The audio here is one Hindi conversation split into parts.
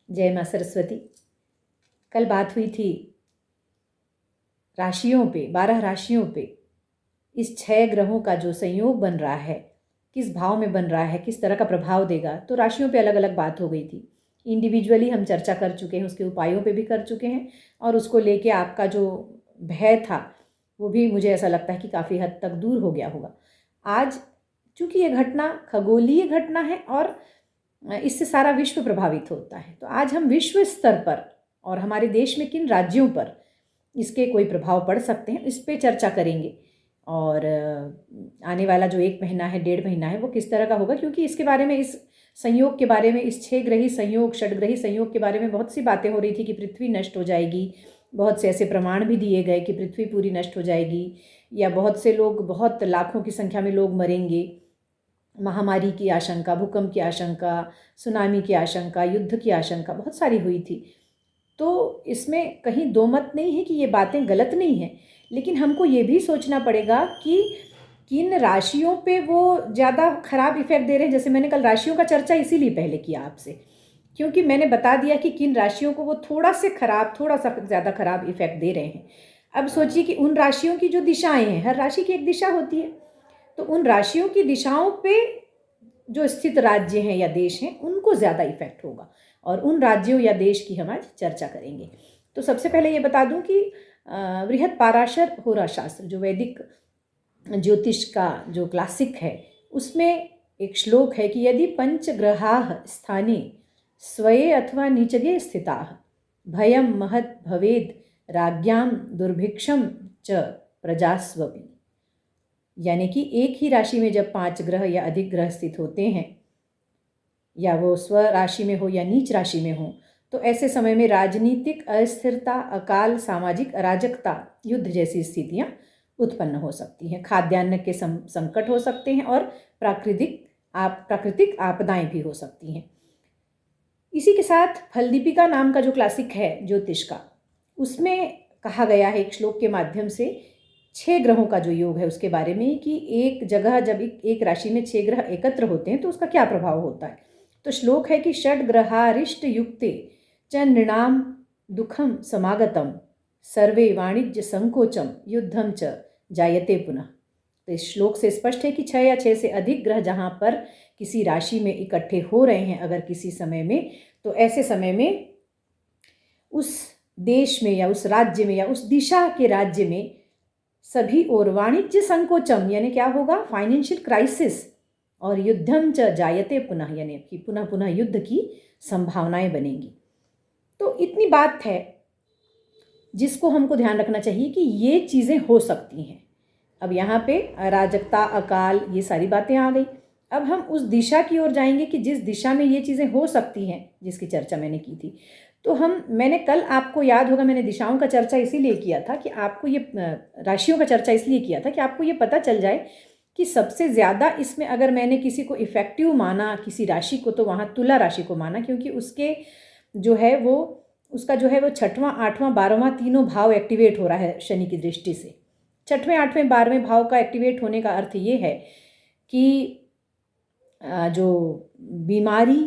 जय माँ सरस्वती। कल बात हुई थी राशियों पे, 12 राशियों पे इस 6 ग्रहों का जो संयोग बन रहा है, किस भाव में बन रहा है, किस तरह का प्रभाव देगा। तो राशियों पे अलग अलग बात हो गई थी। इंडिविजुअली हम चर्चा कर चुके हैं, उसके उपायों पे भी कर चुके हैं, और उसको लेके आपका जो भय था वो भी मुझे ऐसा लगता है कि काफ़ी हद तक दूर हो गया होगा। आज चूँकि ये घटना खगोलीय घटना है और इससे सारा विश्व प्रभावित होता है, तो आज हम विश्व स्तर पर और हमारे देश में किन राज्यों पर इसके कोई प्रभाव पड़ सकते हैं, इस पे चर्चा करेंगे। और आने वाला जो 1 महीना है, 1.5 महीना है, वो किस तरह का होगा, क्योंकि इसके बारे में, इस संयोग के बारे में, इस 6 ग्रही संयोग, षडग्रही संयोग के बारे में बहुत सी बातें हो रही थी कि पृथ्वी नष्ट हो जाएगी। बहुत से ऐसे प्रमाण भी दिए गए कि पृथ्वी पूरी नष्ट हो जाएगी, या बहुत से लोग, बहुत लाखों की संख्या में लोग मरेंगे। महामारी की आशंका, भूकंप की आशंका, सुनामी की आशंका, युद्ध की आशंका बहुत सारी हुई थी। तो इसमें कहीं दो मत नहीं है कि ये बातें गलत नहीं हैं, लेकिन हमको ये भी सोचना पड़ेगा कि किन राशियों पे वो ज़्यादा खराब इफेक्ट दे रहे हैं। जैसे मैंने कल राशियों का चर्चा इसीलिए पहले किया आपसे, क्योंकि मैंने बता दिया कि किन राशियों को वो थोड़ा सा ज़्यादा खराब इफेक्ट दे रहे हैं। अब सोचिए कि उन राशियों की जो दिशाएं हैं, हर राशि की एक दिशा होती है, तो उन राशियों की दिशाओं पे जो स्थित राज्य हैं या देश हैं, उनको ज़्यादा इफेक्ट होगा, और उन राज्यों या देश की हम आज चर्चा करेंगे। तो सबसे पहले ये बता दूं कि बृहद पाराशर होरा शास्त्र, जो वैदिक ज्योतिष का जो क्लासिक है, उसमें एक श्लोक है कि यदि पंचग्रहाः स्थाने स्वये अथवा नीचगे स्थिताः भयं महत् भवेद राज्ञां दुर्भिक्षं च प्रजास्वपि। यानी कि एक ही राशि में जब 5 ग्रह या अधिक ग्रह स्थित होते हैं, या वो स्व राशि में हो या नीच राशि में हो, तो ऐसे समय में राजनीतिक अस्थिरता, अकाल, सामाजिक अराजकता, युद्ध जैसी स्थितियां उत्पन्न हो सकती हैं। खाद्यान्न के संकट हो सकते हैं, और प्राकृतिक आपदाएं भी हो सकती हैं। इसी के साथ फलदीपिका नाम का जो क्लासिक है ज्योतिष का, उसमें कहा गया है एक श्लोक के माध्यम से 6 ग्रहों का जो योग है उसके बारे में, कि एक जगह जब एक राशि में 6 ग्रह एकत्र होते हैं तो उसका क्या प्रभाव होता है। तो श्लोक है कि षड्ग्रहारिष्ट युक्ते च नृणाम दुखम समागतम सर्वे वाणिज्य संकोचम युद्धम च जायते पुनः। तो इस श्लोक से स्पष्ट है कि 6 या 6 से अधिक ग्रह जहाँ पर किसी राशि में इकट्ठे हो रहे हैं अगर किसी समय में, तो ऐसे समय में उस देश में या उस राज्य में या उस दिशा के राज्य में सभी और वाणिज्य संकोचम, यानी क्या होगा, फाइनेंशियल क्राइसिस, और युद्धम च जायते पुनः, यानी कि पुनः पुनः युद्ध की संभावनाएं बनेंगी। तो इतनी बात है जिसको हमको ध्यान रखना चाहिए कि ये चीज़ें हो सकती हैं। अब यहाँ पे अराजकता, अकाल, ये सारी बातें आ गई। अब हम उस दिशा की ओर जाएंगे कि जिस दिशा में ये चीज़ें हो सकती हैं, जिसकी चर्चा मैंने की थी। तो मैंने कल, आपको याद होगा, मैंने दिशाओं का चर्चा इसीलिए किया था कि आपको ये, राशियों का चर्चा इसलिए किया था कि आपको ये पता चल जाए कि सबसे ज़्यादा इसमें अगर मैंने किसी को इफ़ेक्टिव माना, किसी राशि को, तो वहाँ तुला राशि को माना, क्योंकि उसके जो है वो, उसका जो है वो 6वां, 8वां, 12वां तीनों भाव एक्टिवेट हो रहा है शनि की दृष्टि से। 6वें, 8वें, 12वें भाव का एक्टिवेट होने का अर्थ ये है कि जो बीमारी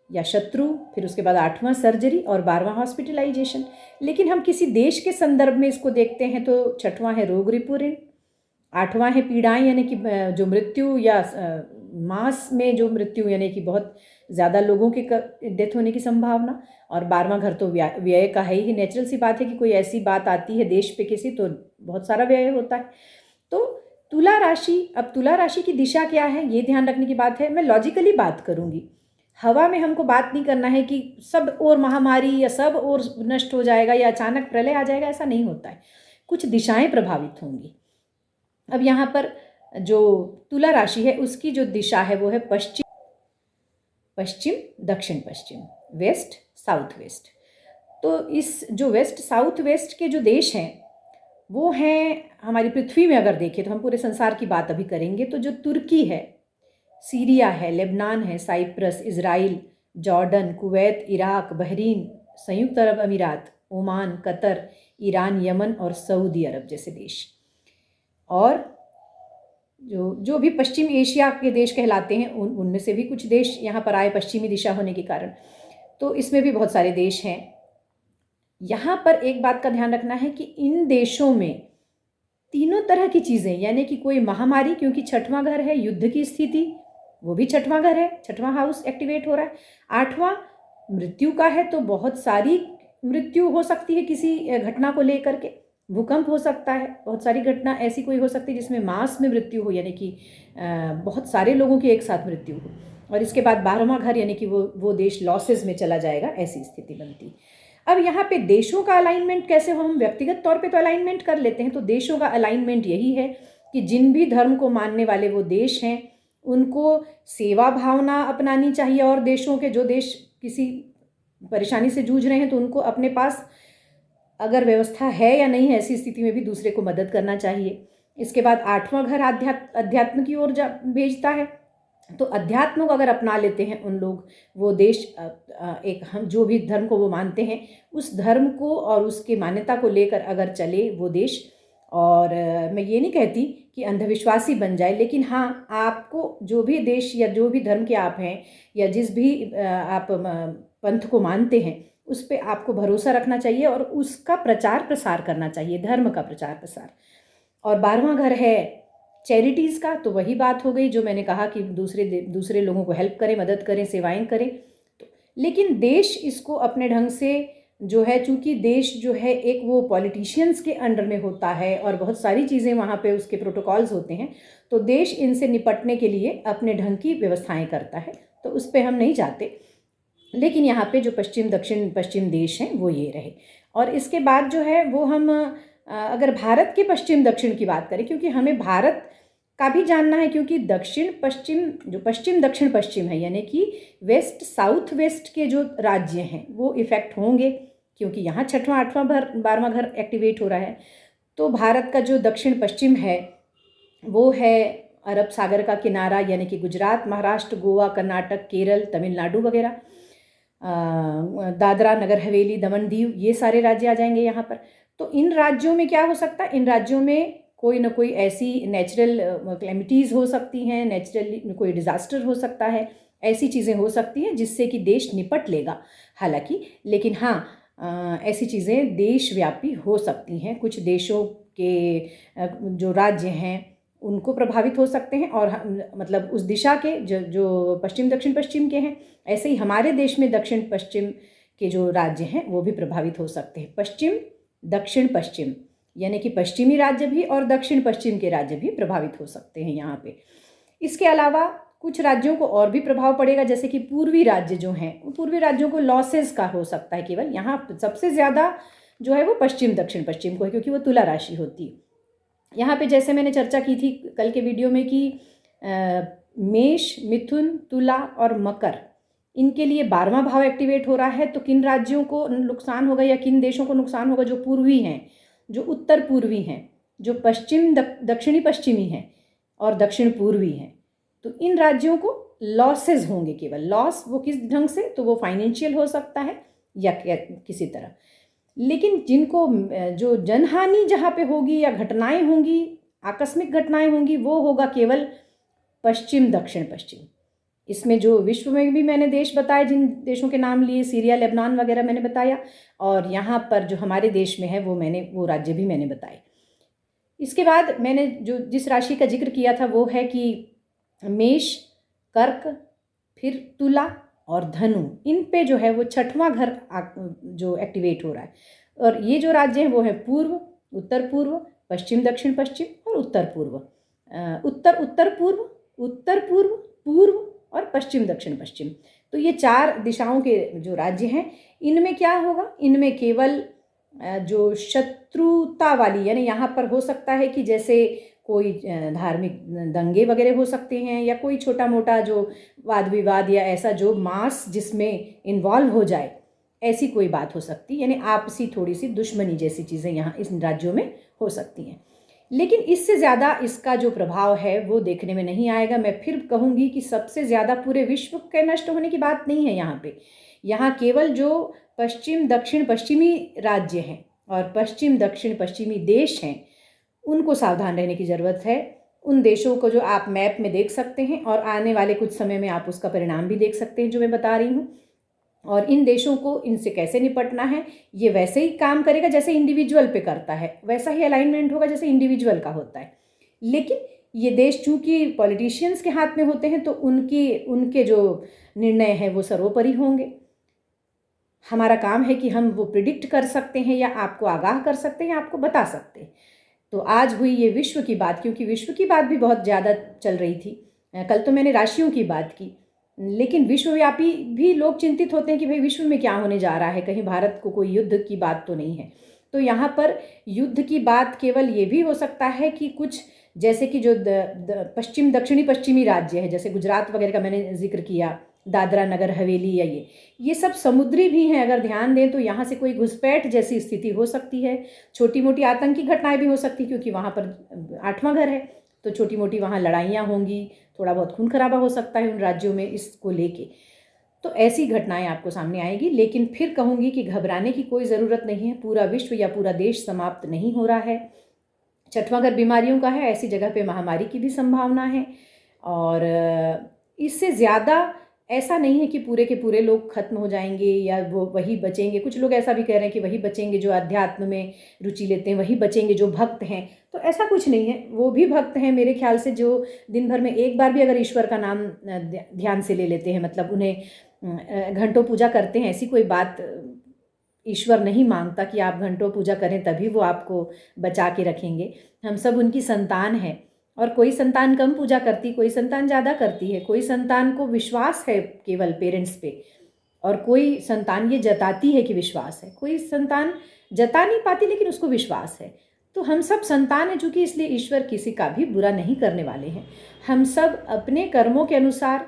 या शत्रु, फिर उसके बाद 8वां सर्जरी और 12वां हॉस्पिटलाइजेशन। लेकिन हम किसी देश के संदर्भ में इसको देखते हैं तो 6वां है रोग रिपुऋण, 8वां है पीड़ाएं, यानी कि जो मृत्यु या मास में जो मृत्यु, यानी कि बहुत ज़्यादा लोगों की डेथ होने की संभावना, और 12वां घर तो व्यय का है ही। नेचुरल सी बात है कि कोई ऐसी बात आती है देश पे किसी, तो बहुत सारा व्यय होता है। तो तुला राशि, अब तुला राशि की दिशा क्या है, ये ध्यान रखने की बात है। मैं लॉजिकली बात करूँगी, हवा में हमको बात नहीं करना है कि सब और महामारी या सब और नष्ट हो जाएगा या अचानक प्रलय आ जाएगा, ऐसा नहीं होता है। कुछ दिशाएं प्रभावित होंगी। अब यहाँ पर जो तुला राशि है उसकी जो दिशा है वो है पश्चिम, दक्षिण पश्चिम, वेस्ट साउथ वेस्ट। तो इस जो वेस्ट साउथ वेस्ट के जो देश हैं वो हैं, हमारी पृथ्वी में अगर देखें तो, हम पूरे संसार की बात अभी करेंगे, तो जो तुर्की है, सीरिया है, लेबनान है, Cyprus, Israel, Jordan, Kuwait, Iraq, Bahrain, संयुक्त अरब अमीरात, ओमान, कतर, ईरान, यमन और सऊदी अरब जैसे देश, और जो भी पश्चिम एशिया के देश कहलाते हैं उनमें से भी कुछ देश यहाँ पर आए पश्चिमी दिशा होने के कारण। तो इसमें भी बहुत सारे देश हैं। यहाँ पर एक बात का ध्यान रखना है कि इन देशों में तीनों तरह की चीज़ें, यानी कि कोई महामारी, क्योंकि छठवां घर है युद्ध की स्थिति, वो भी छठवां घर है, छठवां हाउस एक्टिवेट हो रहा है। आठवां मृत्यु का है, तो बहुत सारी मृत्यु हो सकती है किसी घटना को लेकर के। भूकंप हो सकता है, बहुत सारी घटना ऐसी कोई हो सकती है जिसमें मास में मृत्यु हो, यानी कि बहुत सारे लोगों की एक साथ मृत्यु हो। और इसके बाद 12वां घर, यानी कि वो देश लॉसेस में चला जाएगा, ऐसी स्थिति बनती। अब यहाँ पे देशों का अलाइनमेंट कैसे हो, हम व्यक्तिगत तौर पे तो अलाइनमेंट कर लेते हैं, तो देशों का अलाइनमेंट यही है कि जिन भी धर्म को मानने वाले वो देश हैं उनको सेवा भावना अपनानी चाहिए, और देशों के जो देश किसी परेशानी से जूझ रहे हैं तो उनको अपने पास अगर व्यवस्था है या नहीं है, ऐसी स्थिति में भी दूसरे को मदद करना चाहिए। इसके बाद 8वां घर अध्यात्म की ओर भेजता है, तो अध्यात्म को अगर अपना लेते हैं उन लोग, वो देश एक हम जो भी धर्म को वो मानते हैं उस धर्म को और उसकी मान्यता को लेकर अगर चले वो देश, और मैं ये नहीं कहती कि अंधविश्वासी बन जाए, लेकिन हाँ, आपको जो भी देश या जो भी धर्म के आप हैं या जिस भी आप पंथ को मानते हैं उस पर आपको भरोसा रखना चाहिए और उसका प्रचार प्रसार करना चाहिए, धर्म का प्रचार प्रसार। और 12वां घर है चैरिटीज़ का, तो वही बात हो गई जो मैंने कहा कि दूसरे लोगों को हेल्प करें, मदद करें, सेवाएं करें। तो लेकिन देश इसको अपने ढंग से जो है, चूँकि देश जो है एक वो पॉलिटिशियंस के अंडर में होता है और बहुत सारी चीज़ें वहाँ पे उसके प्रोटोकॉल्स होते हैं, तो देश इनसे निपटने के लिए अपने ढंग की व्यवस्थाएं करता है, तो उस पर हम नहीं जाते। लेकिन यहाँ पे जो पश्चिम दक्षिण पश्चिम देश हैं वो ये रहे। और इसके बाद जो है वो हम अगर भारत के पश्चिम दक्षिण की बात करें, क्योंकि हमें भारत का भी जानना है, क्योंकि दक्षिण पश्चिम जो पश्चिम दक्षिण पश्चिम है, यानी कि वेस्ट साउथ वेस्ट के जो राज्य हैं वो इफ़ेक्ट होंगे, क्योंकि यहाँ 6वां 8वां 12वां घर एक्टिवेट हो रहा है। तो भारत का जो दक्षिण पश्चिम है वो है अरब सागर का किनारा, यानी कि गुजरात, महाराष्ट्र, गोवा, कर्नाटक, केरल, तमिलनाडु वगैरह, दादरा नगर हवेली, दमन दीव, ये सारे राज्य आ जाएंगे यहाँ पर। तो इन राज्यों में क्या हो सकता है, इन राज्यों में कोई ना कोई ऐसी नेचुरल क्लेमिटीज़ हो सकती हैं, नेचुरली कोई डिज़ास्टर हो सकता है, ऐसी चीज़ें हो सकती हैं जिससे कि देश निपट लेगा हालांकि। लेकिन हाँ, ऐसी चीज़ें देशव्यापी हो सकती हैं, कुछ देशों के जो राज्य हैं उनको प्रभावित हो सकते हैं, और मतलब उस दिशा के जो पश्चिम दक्षिण पश्चिम के हैं, ऐसे ही हमारे देश में दक्षिण पश्चिम के जो राज्य हैं वो भी प्रभावित हो सकते हैं। पश्चिम दक्षिण पश्चिम, यानी कि पश्चिमी राज्य भी और दक्षिण पश्चिम के राज्य भी प्रभावित हो सकते हैं यहाँ पे। इसके अलावा कुछ राज्यों को और भी प्रभाव पड़ेगा, जैसे कि पूर्वी राज्य जो हैं, पूर्वी राज्यों को लॉसेस का हो सकता है केवल। यहाँ सबसे ज़्यादा जो है वो पश्चिम दक्षिण पश्चिम को है, क्योंकि वो तुला राशि होती है। यहाँ पे जैसे मैंने चर्चा की थी कल के वीडियो में कि मेष, मिथुन, तुला और मकर, इनके लिए 12वां भाव एक्टिवेट हो रहा है, तो किन राज्यों को नुकसान होगा या किन देशों को नुकसान होगा, जो पूर्वी हैं, जो उत्तर पूर्वी हैं, जो पश्चिम दक्षिणी पश्चिमी हैं और दक्षिण पूर्वी हैं, तो इन राज्यों को लॉसेस होंगे। केवल लॉस वो किस ढंग से, तो वो फाइनेंशियल हो सकता है या किसी तरह। लेकिन जिनको जो जनहानि जहाँ पे होगी या घटनाएं होंगी, आकस्मिक घटनाएं होंगी, वो होगा केवल पश्चिम दक्षिण पश्चिम। इसमें जो विश्व में भी मैंने देश बताए, जिन देशों के नाम लिए, सीरिया, लेबनान वगैरह मैंने बताया, और यहाँ पर जो हमारे देश में है वो राज्य भी मैंने बताए। इसके बाद मैंने जिस राशि का जिक्र किया था वो है कि मेष, कर्क, फिर तुला और धनु, इन पे जो है वो 6वां घर जो एक्टिवेट हो रहा है। और ये जो राज्य हैं वो है पूर्व, उत्तर पूर्व, पश्चिम दक्षिण पश्चिम और उत्तर पूर्व, उत्तर पूर्व, उत्तर पूर्व, पूर्व और पश्चिम दक्षिण पश्चिम। तो ये 4 दिशाओं के जो राज्य हैं, इनमें क्या होगा, इनमें केवल जो शत्रुता वाली, यानी यहाँ पर हो सकता है कि जैसे कोई धार्मिक दंगे वगैरह हो सकते हैं, या कोई छोटा मोटा जो वाद विवाद या ऐसा जो मास जिसमें इन्वॉल्व हो जाए, ऐसी कोई बात हो सकती है, यानी आपसी थोड़ी सी दुश्मनी जैसी चीज़ें यहाँ इस राज्यों में हो सकती हैं। लेकिन इससे ज़्यादा इसका जो प्रभाव है वो देखने में नहीं आएगा। मैं फिर कहूँगी कि सबसे ज़्यादा पूरे विश्व के नष्ट होने की बात नहीं है यहाँ पे। यहाँ केवल जो पश्चिम दक्षिण पश्चिमी राज्य हैं और पश्चिम दक्षिण पश्चिमी देश हैं, उनको सावधान रहने की ज़रूरत है। उन देशों को जो आप मैप में देख सकते हैं, और आने वाले कुछ समय में आप उसका परिणाम भी देख सकते हैं जो मैं बता रही हूँ। और इन देशों को इनसे कैसे निपटना है, ये वैसे ही काम करेगा जैसे इंडिविजुअल पे करता है, वैसा ही अलाइनमेंट होगा जैसे इंडिविजुअल का होता है। लेकिन ये देश चूंकि पॉलिटिशियंस के हाथ में होते हैं तो उनके जो निर्णय हैं वो सर्वोपरि होंगे। हमारा काम है कि हम वो प्रिडिक्ट कर सकते हैं या आपको आगाह कर सकते हैं, आपको बता सकते हैं। तो आज हुई ये विश्व की बात, क्योंकि विश्व की बात भी बहुत ज़्यादा चल रही थी। कल तो मैंने राशियों की बात की, लेकिन विश्वव्यापी भी लोग चिंतित होते हैं कि भाई विश्व में क्या होने जा रहा है, कहीं भारत को कोई युद्ध की बात तो नहीं है। तो यहाँ पर युद्ध की बात केवल ये भी हो सकता है कि कुछ जैसे कि जो दक्षिणी पश्चिमी राज्य है, जैसे गुजरात वगैरह का मैंने जिक्र किया, दादरा नगर हवेली या ये सब समुद्री भी हैं। अगर ध्यान दें तो यहाँ से कोई घुसपैठ जैसी स्थिति हो सकती है, छोटी मोटी आतंकी घटनाएं भी हो सकती, क्योंकि वहाँ पर 8वां घर है, तो छोटी मोटी वहाँ लड़ाइयाँ होंगी, थोड़ा बहुत खून खराबा हो सकता है उन राज्यों में इसको लेके। तो ऐसी घटनाएं आपको सामने आएगी। लेकिन फिर कहूँगी कि घबराने की कोई ज़रूरत नहीं है, पूरा विश्व या पूरा देश समाप्त नहीं हो रहा है। 6वां घर बीमारियों का है, ऐसी जगह पे महामारी की भी संभावना है। और इससे ज़्यादा ऐसा नहीं है कि पूरे के पूरे लोग खत्म हो जाएंगे या वो वही बचेंगे। कुछ लोग ऐसा भी कह रहे हैं कि वही बचेंगे जो अध्यात्म में रुचि लेते हैं, वही बचेंगे जो भक्त हैं। तो ऐसा कुछ नहीं है, वो भी भक्त हैं मेरे ख्याल से, जो दिन भर में एक बार भी अगर ईश्वर का नाम ध्यान से ले लेते हैं, मतलब उन्हें घंटों पूजा करते हैं। ऐसी कोई बात ईश्वर नहीं मांगता कि आप घंटों पूजा करें तभी वो आपको बचा के रखेंगे। हम सब उनकी संतान हैं, और कोई संतान कम पूजा करती, कोई संतान ज़्यादा करती है, कोई संतान को विश्वास है केवल पेरेंट्स पे, और कोई संतान ये जताती है कि विश्वास है, कोई संतान जता नहीं पाती लेकिन उसको विश्वास है। तो हम सब संतान हैं चूँकि, इसलिए ईश्वर किसी का भी बुरा नहीं करने वाले हैं। हम सब अपने कर्मों के अनुसार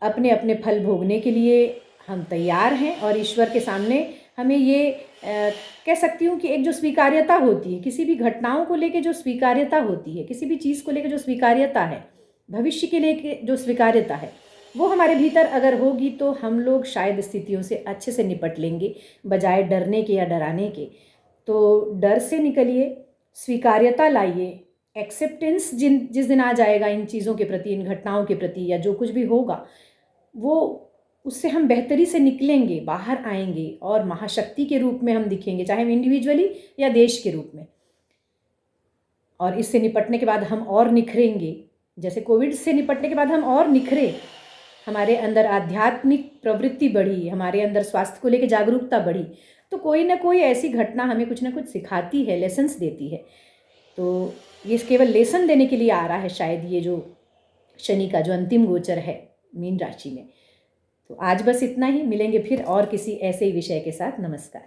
अपने अपने फल भोगने के लिए हम तैयार हैं, और ईश्वर के सामने हमें ये कह सकती हूँ कि एक जो स्वीकार्यता होती है, किसी भी घटनाओं को लेके जो स्वीकार्यता होती है, किसी भी चीज़ को लेके जो स्वीकार्यता है, भविष्य के लेके जो स्वीकार्यता है, वो हमारे भीतर अगर होगी तो हम लोग शायद स्थितियों से अच्छे से निपट लेंगे, बजाय डरने के या डराने के। तो डर से निकलिए, स्वीकार्यता लाइए, एक्सेप्टेंस जिस दिन आ जाएगा इन चीज़ों के प्रति, इन घटनाओं के प्रति, या जो कुछ भी होगा, वो उससे हम बेहतरी से निकलेंगे, बाहर आएंगे, और महाशक्ति के रूप में हम दिखेंगे, चाहे हम इंडिविजुअली या देश के रूप में। और इससे निपटने के बाद हम और निखरेंगे, जैसे कोविड से निपटने के बाद हम और निखरे, हमारे अंदर आध्यात्मिक प्रवृत्ति बढ़ी, हमारे अंदर स्वास्थ्य को लेकर जागरूकता बढ़ी। तो कोई ना कोई ऐसी घटना हमें कुछ ना कुछ सिखाती है, लेसन्स देती है। तो ये केवल लेसन देने के लिए आ रहा है शायद, ये जो शनि का जो अंतिम गोचर है मीन राशि में। तो आज बस इतना ही, मिलेंगे फिर और किसी ऐसे ही विषय के साथ। नमस्कार।